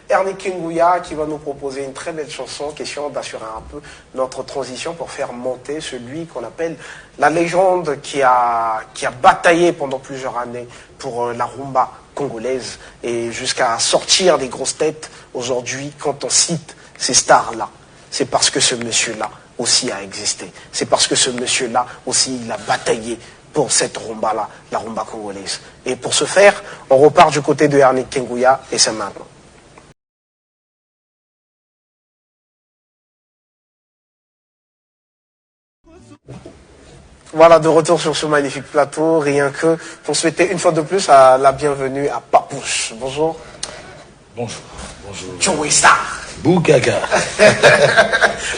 Ernie Kingouya qui va nous proposer une très belle chanson, question d'assurer un peu notre transition pour faire monter celui qu'on appelle la légende qui a bataillé pendant plusieurs années pour la rumba congolaise et jusqu'à sortir des grosses têtes. Aujourd'hui, quand on cite ces stars-là, c'est parce que ce monsieur-là aussi a existé. C'est parce que ce monsieur-là aussi, il a bataillé pour cette rumba-là, la rumba congolaise. Et pour ce faire, on repart du côté de Ernie Kingouya et c'est maintenant. Voilà, de retour sur ce magnifique plateau, rien que pour souhaiter une fois de plus la bienvenue à Papouche. Bonjour. Bonjour. Bonjour. Joey Star. Bougaga.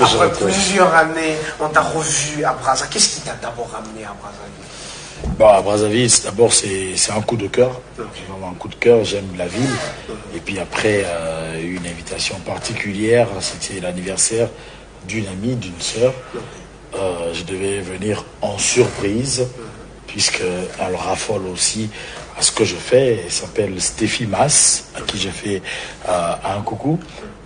Après plusieurs années, on t'a revu à Brazzaville. Qu'est-ce qui t'a d'abord ramené à Brazzaville? Bon, à Brazzaville, d'abord, c'est un coup de cœur. C'est vraiment un coup de cœur, j'aime la ville. Et puis après, une invitation particulière, c'était l'anniversaire d'une amie, d'une sœur. Je devais venir en surprise, puisqu'elle raffole aussi à ce que je fais. Elle s'appelle Stéphie Mas, à qui j'ai fait un coucou.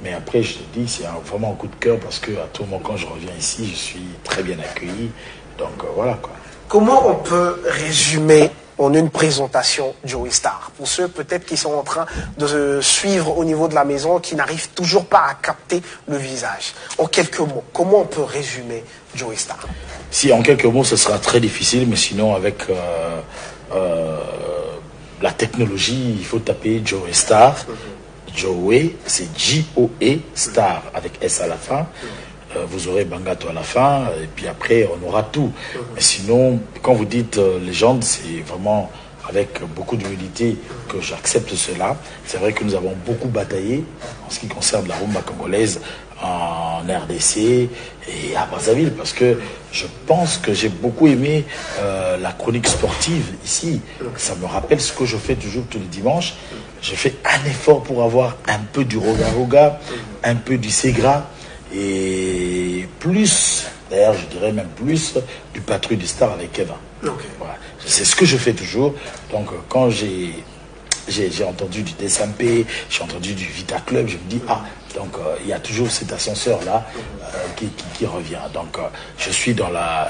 Mais après, je te dis, c'est vraiment un coup de cœur, parce que à tout moment, quand je reviens ici, je suis très bien accueilli. Donc voilà, quoi. Comment on peut résumer en une présentation Joey Star? Pour ceux peut-être qui sont en train de se suivre au niveau de la maison, qui n'arrivent toujours pas à capter le visage. En quelques mots, comment on peut résumer Joey Star? Si en quelques mots, ce sera très difficile, mais sinon avec la technologie, il faut taper Joey Star. Joey, c'est J-O-E, Star, avec S à la fin. Vous aurez Bangato à la fin, et puis après, on aura tout. Mais sinon, quand vous dites légende, c'est vraiment avec beaucoup d'humilité que j'accepte cela. C'est vrai que nous avons beaucoup bataillé en ce qui concerne la rumba congolaise en RDC et à Brazzaville, parce que je pense que j'ai beaucoup aimé la chronique sportive ici. Ça me rappelle ce que je fais toujours tous les dimanches. Je fais un effort pour avoir un peu du roga-roga, un peu du Segra, et plus, d'ailleurs je dirais même plus, du Patrouille du Star avec Kevin. Okay. Voilà. C'est ce que je fais toujours. Donc quand j'ai entendu du DSMP, j'ai entendu du Vita Club, je me dis, donc il y a toujours cet ascenseur-là qui revient. Donc je suis dans la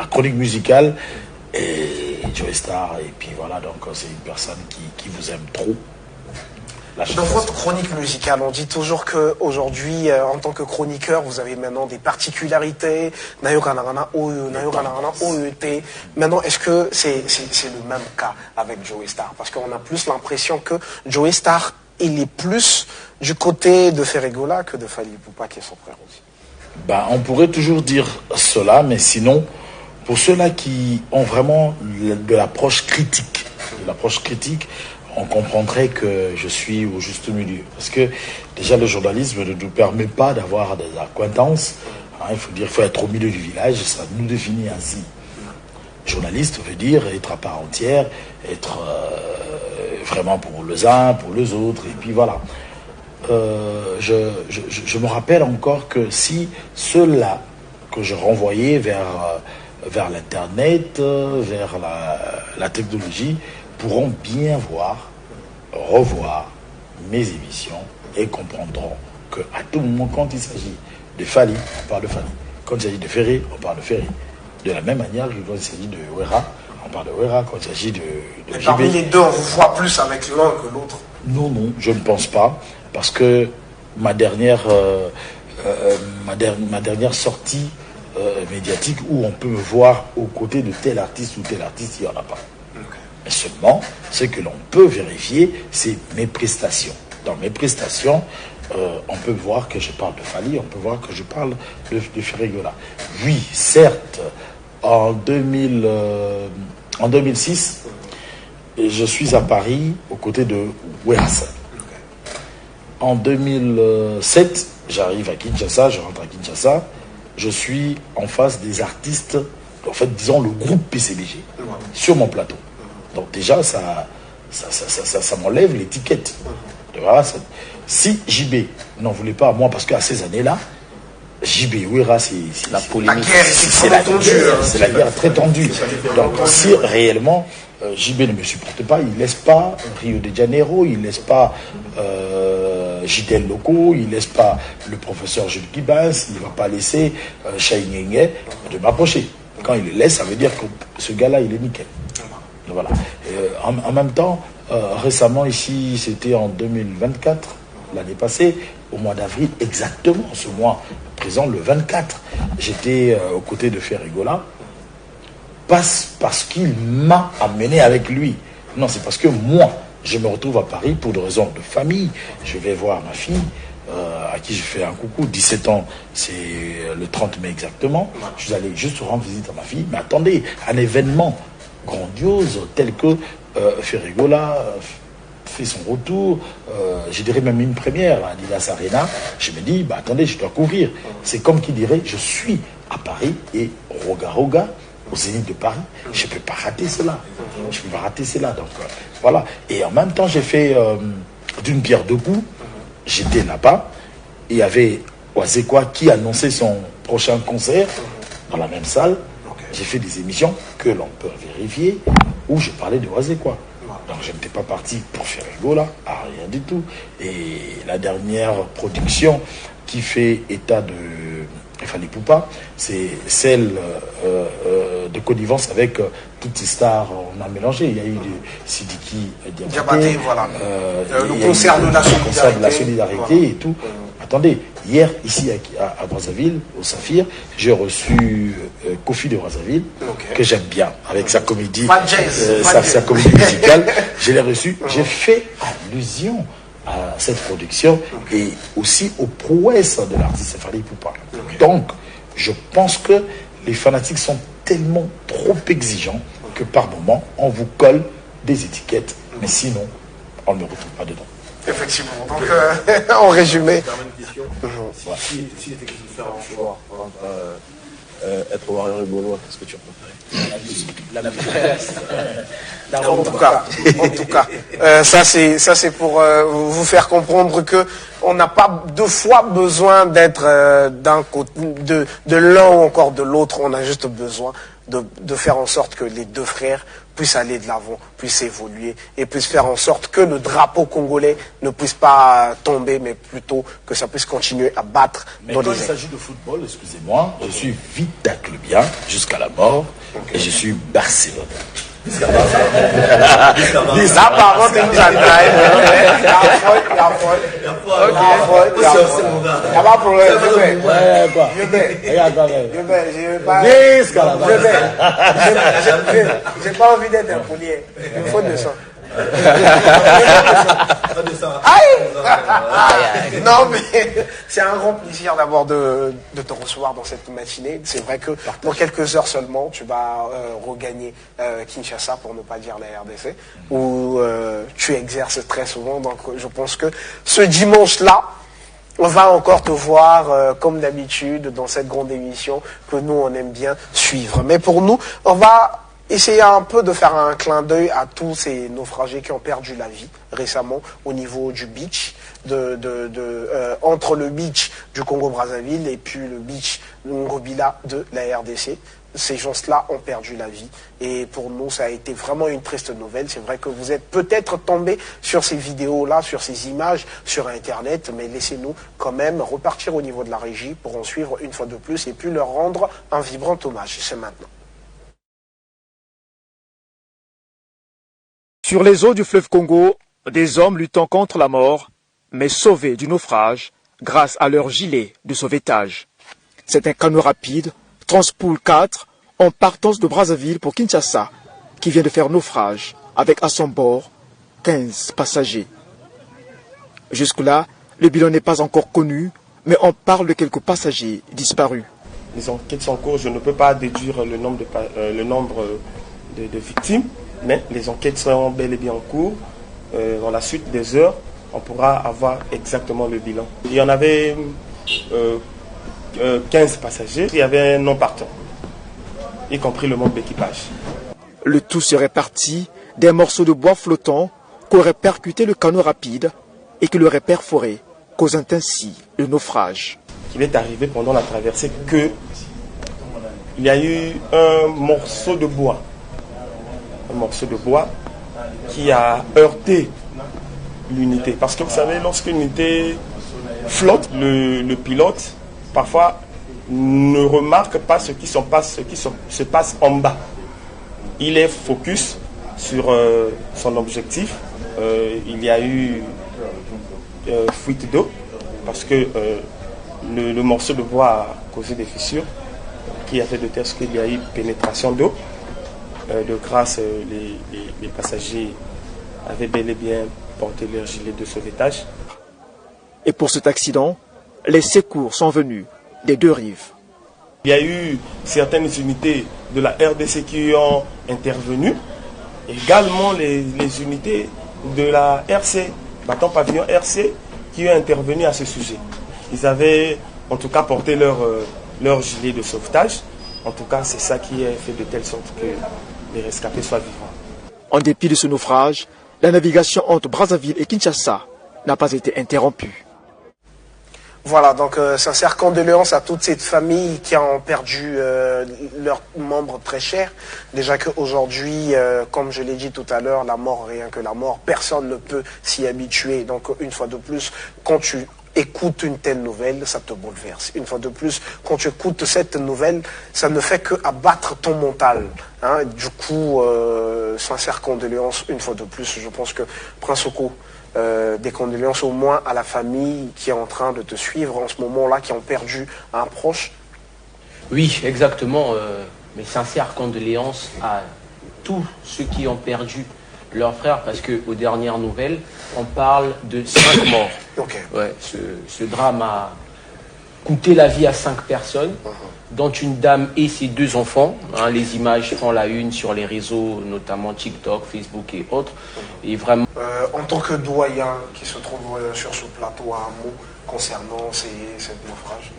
chronique musicale, et Joey Star, et puis voilà, donc c'est une personne qui vous aime trop. Dans votre chronique musicale, on dit toujours qu'aujourd'hui, en tant que chroniqueur, vous avez maintenant des particularités. Maintenant, est-ce que c'est le même cas avec Joey Star? Parce qu'on a plus l'impression que Joey Star, il est plus du côté de Ferregola que de Fally Ipupa, qui est son frère aussi. Ben, on pourrait toujours dire cela, mais sinon, pour ceux-là qui ont vraiment de l'approche critique, on comprendrait que je suis au juste milieu. Parce que déjà le journalisme ne nous permet pas d'avoir des accointances. Il faut dire, il faut être au milieu du village, ça nous définit ainsi. Journaliste veut dire être à part entière, être vraiment pour les uns, pour les autres, et puis voilà. Je me rappelle encore que si ceux-là que je renvoyais vers l'internet, vers la technologie, pourront bien revoir mes émissions et comprendront qu'à tout moment, quand il s'agit de Fally, on parle de Fally. Quand il s'agit de Ferré, on parle de Ferré. De la même manière que quand il s'agit de Wera, on parle de Wera. Quand il s'agit de parmi les deux, on vous voit plus avec l'un que l'autre? Non, je ne pense pas. Parce que ma dernière sortie médiatique où on peut me voir aux côtés de tel artiste ou tel artiste, il n'y en a pas. Mais seulement, ce que l'on peut vérifier, c'est mes prestations. Dans mes prestations, on peut voir que je parle de Fally, on peut voir que je parle de Ferregola. Oui, certes, en 2006, je suis à Paris aux côtés de Werasan. En 2007, j'arrive à Kinshasa, je rentre à Kinshasa, je suis en face des artistes, en fait, disons le groupe PCBG, sur mon plateau. Donc déjà, ça m'enlève l'étiquette. Voilà, si JB n'en voulait pas, moi, parce qu'à ces années-là, JB, Wera, c'est la polémique. C'est la guerre très tendue. Donc si réellement JB ne me supporte pas, il ne laisse pas Rio de Janeiro, il ne laisse pas JDL locaux, il ne laisse pas le professeur Jules Kibas, il ne va pas laisser Chaïnyengue de m'approcher. Quand il le laisse, ça veut dire que ce gars-là, il est nickel. Voilà. En même temps, récemment ici, c'était en 2024, l'année passée, au mois d'avril, exactement ce mois présent, le 24, j'étais aux côtés de Ferrigola, parce qu'il m'a amené avec lui. Non, c'est parce que moi, je me retrouve à Paris pour des raisons de famille. Je vais voir ma fille, à qui je fais un coucou, 17 ans, c'est le 30 mai exactement. Je suis allé juste rendre visite à ma fille. Mais attendez, un événement grandiose tel que Ferrigola fait son retour, je dirais même une première à Lilas Arena, je me dis, bah attendez, je dois couvrir. C'est comme qui dirait, je suis à Paris et Roga au Zénith de Paris, je ne peux pas rater cela. Je ne peux pas rater cela. Donc voilà. Et en même temps, j'ai fait d'une pierre deux coups. J'étais là-bas. Il y avait Oazekwa qui annonçait son prochain concert dans la même salle. J'ai fait des émissions que l'on peut vérifier où je parlais de Oazekwa. Donc je n'étais pas parti pour faire Ferrigola, rien du tout. Et la dernière production qui fait état de Fali Poupa, c'est celle de connivence avec toutes ces stars. On a mélangé. Il y a eu Sidiki Diabaté, voilà. Le concert de la solidarité. Voilà. Et tout. Attendez, hier, ici à Brazzaville, au Saphir, j'ai reçu Kofi de Brazzaville, que j'aime bien, avec sa comédie, sa comédie musicale. Je l'ai reçu. J'ai fait allusion à cette production et aussi aux prouesses de l'artiste Fali Poupa. Donc, je pense que les fanatiques sont tellement trop exigeants que par moment, on vous colle des étiquettes, mais sinon, on ne retrouve pas dedans. Effectivement. Donc, en résumé. Une question. S'il était question de faire un choix entre être warrior et gaulois, qu'est-ce que tu en préfères? En tout cas, ça c'est pour vous faire comprendre que on n'a pas deux fois besoin d'être d'un côté, de l'un ou encore de l'autre. On a juste besoin de faire en sorte que les deux frères puissent aller de l'avant, puissent évoluer et puissent faire en sorte que le drapeau congolais ne puisse pas tomber, mais plutôt que ça puisse continuer à battre mais dans quand les il s'agit de football, excusez-moi, je suis Vita Clubien jusqu'à la mort et je suis Barcelone. Là, par contre, il nous a trahi. Il y a pas de problème. J'ai pas envie d'être un poulier. Il me faut 200. Non, mais c'est un grand plaisir d'abord de te recevoir dans cette matinée. C'est vrai que dans quelques heures seulement, tu vas regagner Kinshasa, pour ne pas dire la RDC, où tu exerces très souvent. Donc je pense que ce dimanche-là, on va encore te voir comme d'habitude dans cette grande émission que nous on aime bien suivre. Mais pour nous, on va essayer un peu de faire un clin d'œil à tous ces naufragés qui ont perdu la vie récemment au niveau du beach, entre le beach du Congo-Brazzaville et puis le beach Ngobila de la RDC. Ces gens-là ont perdu la vie et pour nous ça a été vraiment une triste nouvelle. C'est vrai que vous êtes peut-être tombés sur ces vidéos-là, sur ces images sur Internet, mais laissez-nous quand même repartir au niveau de la régie pour en suivre une fois de plus et puis leur rendre un vibrant hommage. C'est maintenant. Sur les eaux du fleuve Congo, des hommes luttant contre la mort, mais sauvés du naufrage grâce à leur gilet de sauvetage. C'est un canot rapide, Transpool 4, en partance de Brazzaville pour Kinshasa, qui vient de faire naufrage avec à son bord 15 passagers. Jusque-là, le bilan n'est pas encore connu, mais on parle de quelques passagers disparus. Les enquêtes sont en cours, je ne peux pas déduire le nombre de victimes. Mais les enquêtes seront bel et bien en cours. Dans la suite des heures, on pourra avoir exactement le bilan. Il y en avait 15 passagers. Il y avait un non partant, y compris le membre d'équipage. Le tout serait parti des morceaux de bois flottants qu'aurait percuté le canot rapide et qui l'aurait perforé, causant ainsi le naufrage. Il est arrivé pendant la traversée qu'il y a eu un morceau de bois qui a heurté l'unité. Parce que vous savez, lorsqu'une unité flotte, le pilote, parfois, ne remarque pas ce qui se passe en bas. Il est focus sur son objectif. Il y a eu fuite d'eau parce que le morceau de bois a causé des fissures qui a fait de telle sorte qu'il y a eu pénétration d'eau. De grâce, les passagers avaient bel et bien porté leur gilet de sauvetage. Et pour cet accident, les secours sont venus des deux rives. Il y a eu certaines unités de la RDC qui ont intervenu, également les unités de la RC, bâton pavillon RC, qui ont intervenu à ce sujet. Ils avaient en tout cas porté leur gilet de sauvetage. En tout cas, c'est ça qui est fait de telle sorte que les rescapés soient vivants. En dépit de ce naufrage, la navigation entre Brazzaville et Kinshasa n'a pas été interrompue. Voilà, donc sincère condoléances à toute cette famille qui ont perdu leurs membres très chers. Déjà qu'aujourd'hui, comme je l'ai dit tout à l'heure, la mort, rien que la mort, personne ne peut s'y habituer. Donc une fois de plus, quand tu écoutes une telle nouvelle, ça te bouleverse. Une fois de plus, quand tu écoutes cette nouvelle, ça ne fait que abattre ton mental. Hein. Du coup, sincère condoléances, une fois de plus, je pense que Prince Oko, des condoléances au moins à la famille qui est en train de te suivre en ce moment-là, qui ont perdu un proche. Oui, exactement. Mes sincères condoléances à tous ceux qui ont perdu leur frère, parce qu'aux dernières nouvelles, on parle de 5 morts. Okay. Ouais, ce drame a coûté la vie à 5 personnes, dont une dame et ses 2 enfants. Hein, les images font la une sur les réseaux, notamment TikTok, Facebook et autres. Et vraiment... en tant que doyen qui se trouve sur ce plateau, un mot concernant cette naufrage?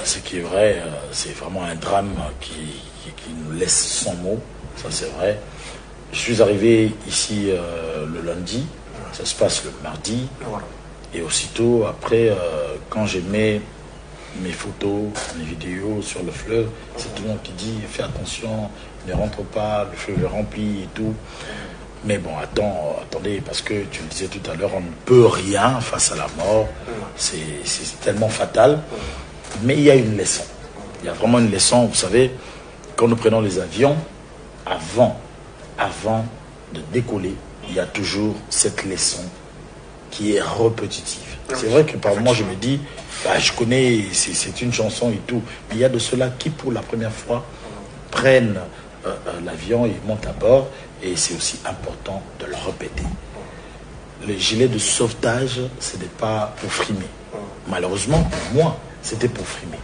Ce qui est vrai, c'est vraiment un drame qui nous laisse sans mots, ça c'est vrai. Je suis arrivé ici le lundi, ça se passe le mardi, voilà. Et aussitôt après, quand j'ai mis mes photos, mes vidéos sur le fleuve, c'est tout le monde qui dit fais attention, ne rentre pas, le fleuve est rempli et tout. Mais bon, attendez, parce que tu le disais tout à l'heure, on ne peut rien face à la mort, c'est tellement fatal. Mais il y a une leçon, il y a vraiment une leçon. Vous savez, quand nous prenons les avions, avant de décoller, il y a toujours cette leçon qui est répétitive. C'est vrai que par moment je me dis, je connais, c'est une chanson et tout, mais il y a de ceux-là qui pour la première fois prennent l'avion et montent à bord, et c'est aussi important de le répéter. Le gilet de sauvetage, ce n'est pas pour frimer. Malheureusement, pour moi, c'était pour frimer.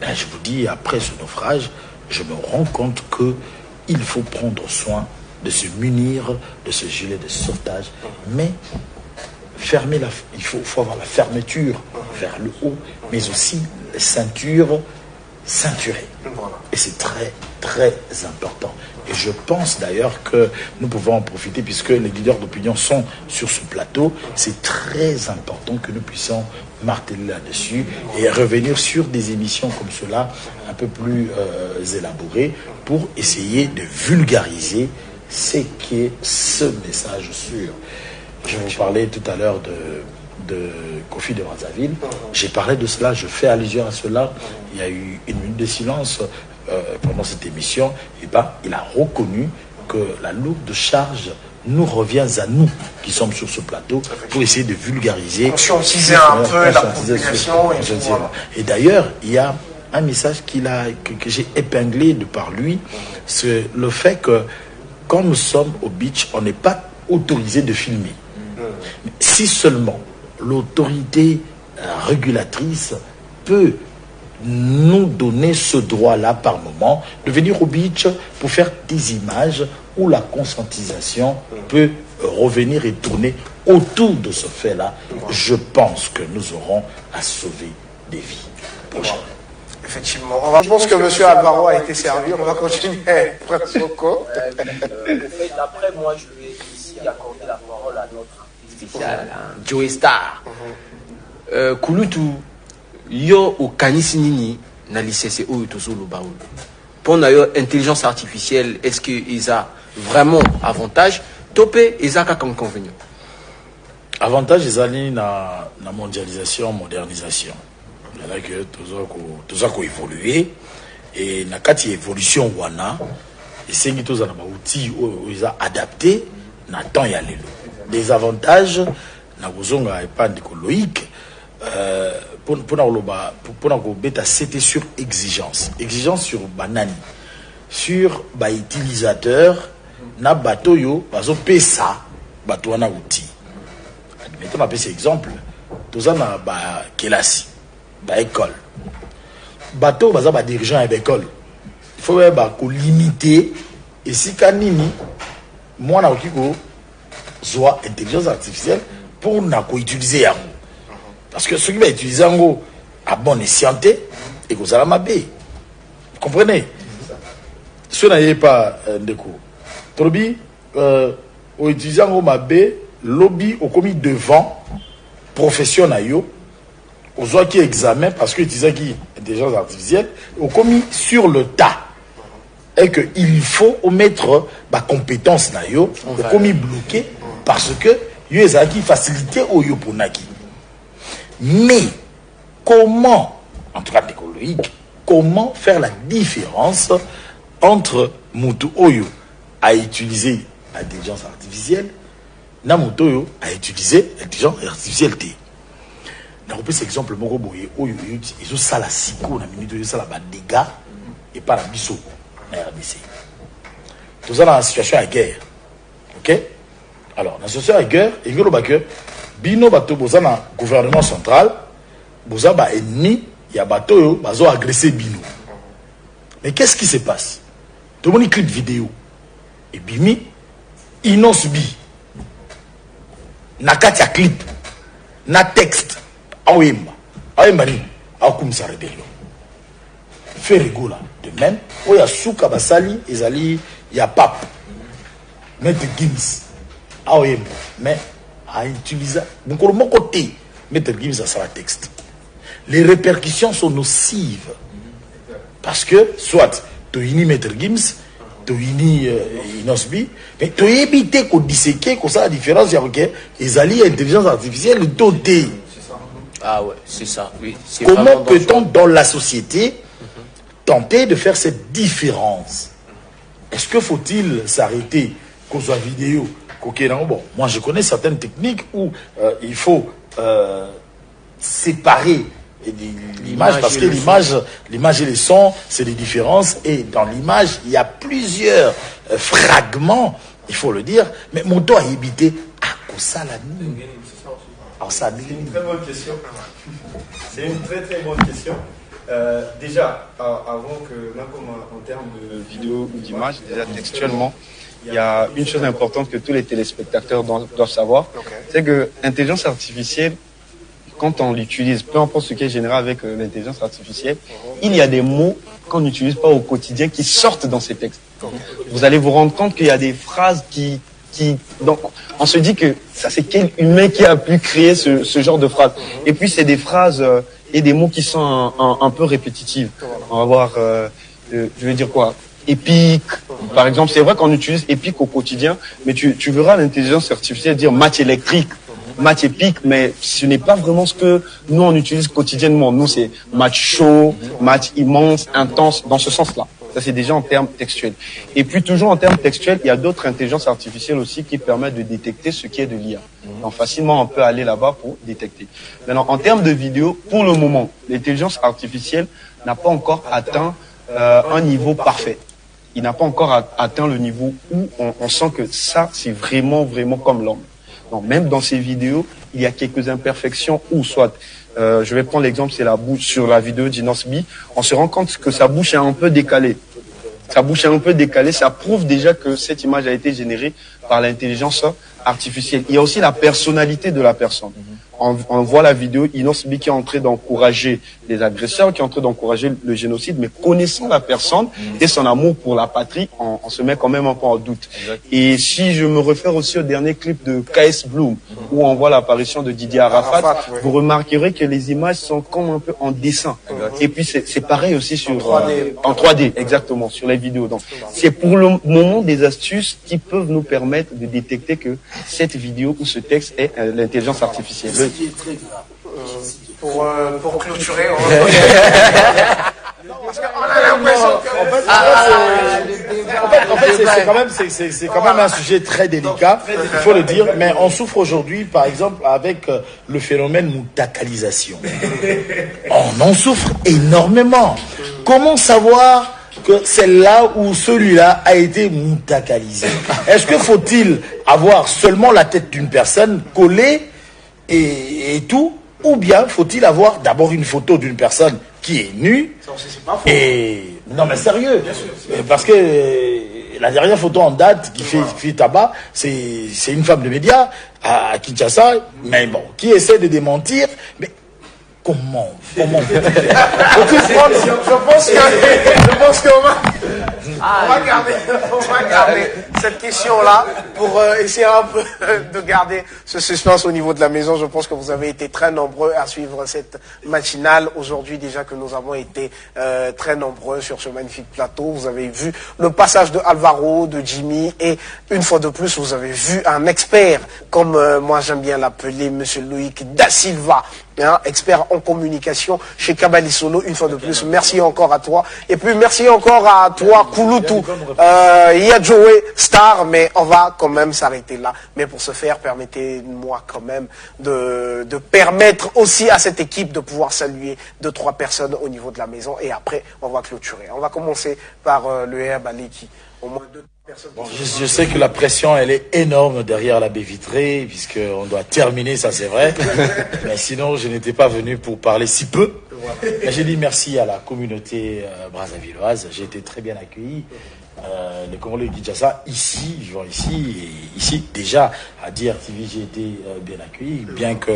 Là, je vous dis, après ce naufrage, je me rends compte qu'il faut prendre soin de se munir de ce gilet de sauvetage, mais il faut avoir la fermeture vers le haut, mais aussi les ceintures ceinturées. Et c'est très, très important. Et je pense d'ailleurs que nous pouvons en profiter, puisque les leaders d'opinion sont sur ce plateau. C'est très important que nous puissions marteler là-dessus et revenir sur des émissions comme cela, un peu plus élaborées, pour essayer de vulgariser ce qui est ce message sûr. Je vous parlais tout à l'heure de Kofi de Brazzaville. J'ai parlé de cela, je fais allusion à cela. Il y a eu une minute de silence pendant cette émission. Et il a reconnu que la lourde charge nous revient à nous qui sommes sur ce plateau pour essayer de vulgariser. Conscientiser un peu la population. Et d'ailleurs, il y a un message que j'ai épinglé de par lui, c'est le fait que quand nous sommes au beach, on n'est pas autorisé de filmer. Si seulement l'autorité régulatrice peut nous donner ce droit-là par moment, de venir au beach pour faire des images où la conscientisation peut revenir et tourner autour de ce fait-là, je pense que nous aurons à sauver des vies prochainement. Effectivement. Je pense que M. Alvaro a été servi. On va continuer. Prince Oko. Après, moi, je vais ici accorder la parole à notre spécial, Joe Star. Kulutu, yo au kanisi nini na licence oyo tozolo baoul. Pour d'ailleurs intelligence artificielle, est-ce que ils a vraiment avantage? Topé, ils a qu'un inconvénient. Avantage ezali na mondialisation, modernisation. C'est-à-dire que tout ça évoluer et na kati évolution wana et c'est que tous na ba outils ils a adapté na temps ya lelo. Des avantages na bozonga epande écologique pour beta c'était sur exigence sur banani sur ba utilisateur na bato yo bazo pesa bato wana outil. Mettons un peu cet exemple. Tout ça na ba kelasi ba école bateau baza ba dirigeant à l'école il faut ba ko limiter et si kanini moi na okiko soit intelligence artificielle pour na ko utiliser yango parce que ceux qui va utiliser yango à bon escient et que ça la mabe vous comprenez ce n'est pas ndeko trobi au utiliser yango mabe lobby au commis devant profession na yo aux gens qui examen parce que disait qui intelligence artificielle au commis sur le tas et que il faut mettre ma compétence na yo au commis bloqué parce que yo ezaki facilité au yo ponaki mais comment en tout cas écologique comment faire la différence entre mutu oyo à utiliser l'intelligence artificielle na mutu oyo à utiliser l'intelligence artificielle t. Na repris cet exemple moko boye oyo ils ont ça la siko na minute ils ça la ba dégâts et pas la biso na RDC. Tout ça dans la situation de guerre. OK? Alors, dans la situation de guerre, il y a que bino bato boza na gouvernement central, boza ba ennemi, il y a bato yo bazo agresser bino. Mais qu'est-ce qui se passe? Tout le monde clip vidéo et bimi innonce bi. Na katia clip, na texte awemba ni akumisa rebellion fait rigola de même oya suka basali ezali ya pape Maître Gims awemba mais a utilisé beaucoup de mon côté Maître Gims a ça texte les répercussions sont nocives parce que soit tu ini Maître Gims tu ini Inosbi mais tu éviter qu'on disséquer qu'on ça la différence avec ezali intelligence artificielle dotée. Ah ouais, c'est ça, oui. Comment peut-on dans la société tenter de faire cette différence? Est-ce que faut-il s'arrêter qu'on soit vidéo? Bon, moi je connais certaines techniques où il faut séparer l'image parce que l'image et le son, c'est des différences et dans l'image, il y a plusieurs fragments, il faut le dire, mais mon dos a évité à ça la nuit. C'est une très bonne question. C'est une très très bonne question. Déjà, avant que, là, comme en termes de vidéo ou d'image, déjà textuellement, il y a une chose importante que tous les téléspectateurs doivent savoir, c'est que l'intelligence artificielle, quand on l'utilise, peu importe ce qui est généré avec l'intelligence artificielle, il y a des mots qu'on n'utilise pas au quotidien qui sortent dans ces textes. Vous allez vous rendre compte qu'il y a des phrases donc on se dit que ça c'est quel humain qui a pu créer ce genre de phrases. Et puis c'est des phrases et des mots qui sont un peu répétitifs. On va voir, je vais dire quoi, épique. Par exemple, c'est vrai qu'on utilise épique au quotidien, mais tu verras l'intelligence artificielle dire match électrique, match épique, mais ce n'est pas vraiment ce que nous on utilise quotidiennement. Nous c'est match chaud, match immense, intense, dans ce sens-là. Ça, c'est déjà en termes textuels. Et puis, toujours en termes textuels, il y a d'autres intelligences artificielles aussi qui permettent de détecter ce qui est de l'IA. Donc, facilement, on peut aller là-bas pour détecter. Maintenant, en termes de vidéo, pour le moment, l'intelligence artificielle n'a pas encore atteint un niveau parfait. Il n'a pas encore atteint le niveau où on sent que ça, c'est vraiment, vraiment comme l'homme. Donc, même dans ces vidéos, il y a quelques imperfections où soit... je vais prendre l'exemple, c'est la bouche sur la vidéo d'Inosbi. On se rend compte que sa bouche est un peu décalée. Sa bouche est un peu décalée. Ça prouve déjà que cette image a été générée par l'intelligence artificielle. Il y a aussi la personnalité de la personne. On voit la vidéo Inosbi qui est en train d'encourager les agresseurs, qui est en train d'encourager le génocide, mais connaissant la personne et son amour pour la patrie, on se met quand même un peu en doute. Et si je me réfère aussi au dernier clip de KS Bloom, où on voit l'apparition de Didier Arafat, oui. vous remarquerez que les images sont comme un peu en dessin. Et puis c'est pareil aussi sur en 3D, exactement, sur les vidéos. Donc c'est pour le moment des astuces qui peuvent nous permettre de détecter que cette vidéo ou ce texte est l'intelligence artificielle. Ce qui est très grave. Pour clôturer, parce qu'on a l'impression c'est quand même un sujet très délicat, il faut le dire, mais on souffre aujourd'hui, par exemple, avec le phénomène moutakalisation. On en souffre énormément. Comment savoir que c'est là où celui-là a été moutakalisé? Est-ce que faut-il avoir seulement la tête d'une personne collée et tout, ou bien faut-il avoir d'abord une photo d'une personne qui est nue? Et non mais sérieux, parce que la dernière photo en date qui fait tabac, c'est une femme de médias à Kinshasa, mais bon, qui essaie de démentir, mais comment je pense qu'on va garder cette question-là pour essayer un peu de garder ce suspense au niveau de la maison. Je pense que vous avez été très nombreux à suivre cette matinale. Aujourd'hui, déjà que nous avons été très nombreux sur ce magnifique plateau. Vous avez vu le passage de Alvaro, de Jimmy, et une fois de plus, vous avez vu un expert, comme moi j'aime bien l'appeler, Monsieur Loïc Da Silva, hein, expert en communication chez Kabali Solo. Une fois de plus, merci encore à toi. Et puis merci encore à toi, Kouloutou. Il y a Joey Star, mais on va quand même s'arrêter là. Mais pour ce faire, permettez-moi quand même de permettre aussi à cette équipe de pouvoir saluer 2-3 personnes au niveau de la maison. Et après, on va clôturer. On va commencer par le Herb Aleki. Au moins 2 personnes. Bon, je sais que la pression, elle est énorme derrière la baie vitrée, puisqu'on doit terminer, ça c'est vrai. Mais sinon, je n'étais pas venu pour parler si peu. Mais j'ai dit merci à la communauté brazzavilloise. J'ai été très bien accueilli. Les Congolais de Kinshasa, ici, vivant ici, et ici, déjà, à DRTV, j'ai été bien accueilli, bien que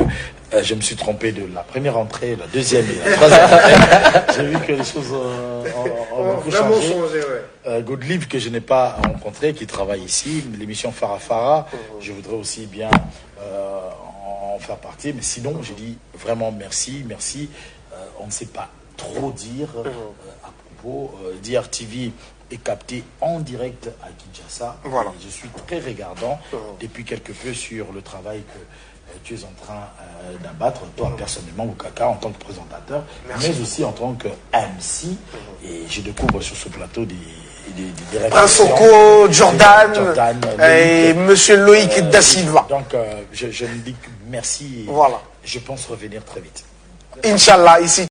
je me suis trompé de la première entrée, la deuxième et la troisième entrée. J'ai vu que les choses ont beaucoup changé. Godlieb, que je n'ai pas rencontré, qui travaille ici, l'émission Farafara, je voudrais aussi bien en faire partie, mais sinon, j'ai dit vraiment merci. On ne sait pas trop dire à propos. DRTV est capté en direct à Kinshasa. Voilà. Je suis très regardant depuis quelque peu sur le travail que tu es en train d'abattre, toi personnellement, Boukaka, en tant que présentateur, mais aussi en tant que MC. Et je découvre sur ce plateau des Soko, Jordan et Monsieur Loïc Da Silva. Donc, je me dis que merci. Et voilà. Je pense revenir très vite. Inch'Allah, ici.